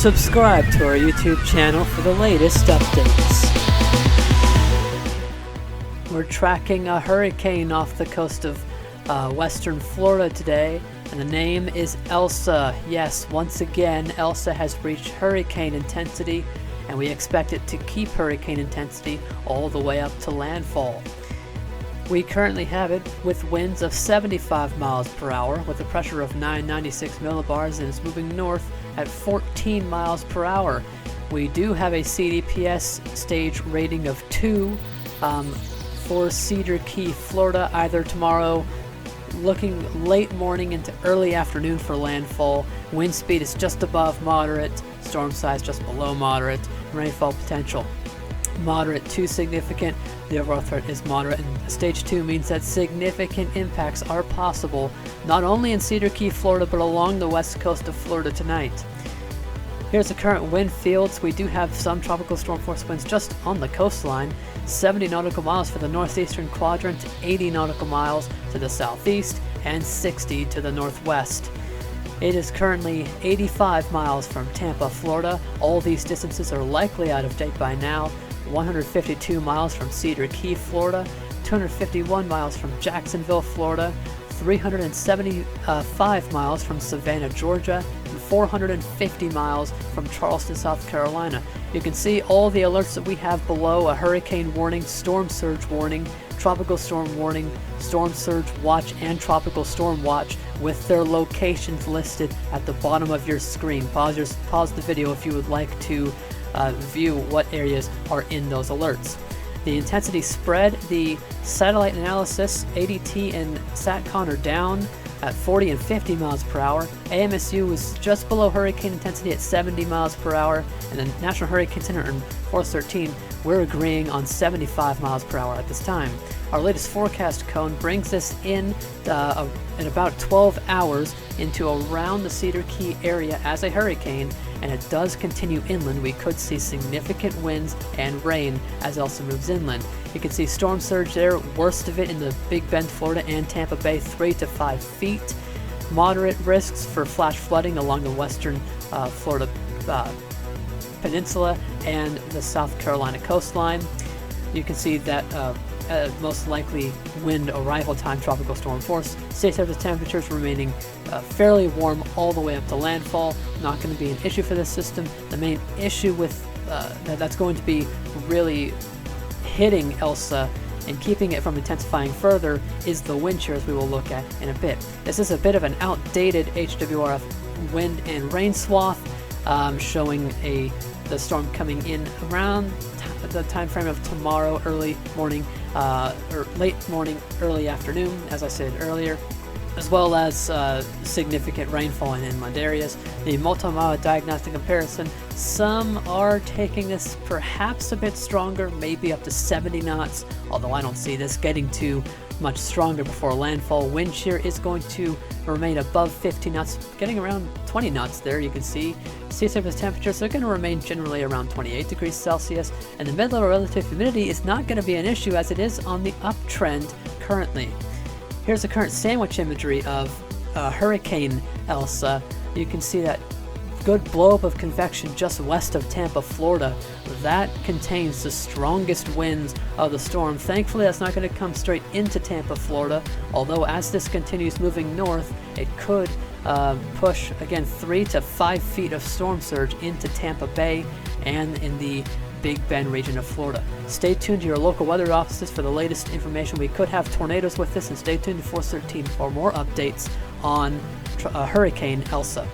Subscribe to our YouTube channel for the latest updates. We're tracking a hurricane off the coast of western Florida today, and the name is Elsa. Yes, once again, Elsa has reached hurricane intensity, and we expect it to keep hurricane intensity all the way up to landfall. We currently have it with winds of 75 miles per hour with a pressure of 996 millibars, and it's moving north at 14 miles per hour. We do have a CDPS stage rating of 2 for Cedar Key, Florida, either tomorrow, looking late morning into early afternoon for landfall. Wind speed is just above moderate, storm size just below moderate, rainfall potential moderate to significant. The overall threat is moderate, and stage 2 means that significant impacts are possible not only in Cedar Key, Florida, but along the west coast of Florida tonight. Here's the current wind fields. We do have some tropical storm force winds just on the coastline. 70 nautical miles for the northeastern quadrant, 80 nautical miles to the southeast, and 60 to the northwest. It is currently 85 miles from Tampa, Florida. All these distances are likely out of date by now. 152 miles from Cedar Key, Florida, 251 miles from Jacksonville, Florida, 375 miles from Savannah, Georgia, and 450 miles from Charleston, South Carolina. You can see all the alerts that we have below: a hurricane warning, storm surge warning, tropical storm warning, storm surge watch, and tropical storm watch, with their locations listed at the bottom of your screen. Pause the video if you would like to view what areas are in those alerts. The intensity spread, the satellite analysis, ADT and SATCON are down at 40 and 50 miles per hour. AMSU was just below hurricane intensity at 70 miles per hour, and the National Hurricane Center and Force 13, we're agreeing on 75 miles per hour at this time. Our latest forecast cone brings us in about 12 hours into around the Cedar Key area as a hurricane, and it does continue inland. We could see significant winds and rain as Elsa moves inland. You can see storm surge there, worst of it in the Big Bend, Florida, and Tampa Bay, 3 to 5 feet. Moderate risks for flash flooding along the western Florida peninsula and the South Carolina coastline. You can see that most likely wind arrival time, tropical storm force. State surface temperatures remaining fairly warm all the way up to landfall. Not going to be an issue for this system. The main issue with that's going to be really hitting Elsa and keeping it from intensifying further is the wind shear, as we will look at in a bit. This is a bit of an outdated HWRF wind and rain swath, showing the storm coming in around the time frame of tomorrow, early morning, or late morning, early afternoon, as I said earlier, as well as significant rainfall in inland areas. The multi-mile diagnostic comparison, some are taking this perhaps a bit stronger, maybe up to 70 knots, although I don't see this getting too much stronger before landfall. Wind shear is going to remain above 15 knots, getting around 20 knots there. You can see sea surface temperatures are going to remain generally around 28 degrees Celsius, and the mid-level relative humidity is not going to be an issue as it is on the uptrend currently. Here's the current sandwich imagery of Hurricane Elsa. You can see that good blow-up of convection just west of Tampa, Florida. That contains the strongest winds of the storm. Thankfully, that's not going to come straight into Tampa, Florida, although as this continues moving north, it could push, again, 3 to 5 feet of storm surge into Tampa Bay and in the Big Bend region of Florida. Stay tuned to your local weather offices for the latest information. We could have tornadoes with this, and stay tuned to Force 13 for more updates on Hurricane Elsa.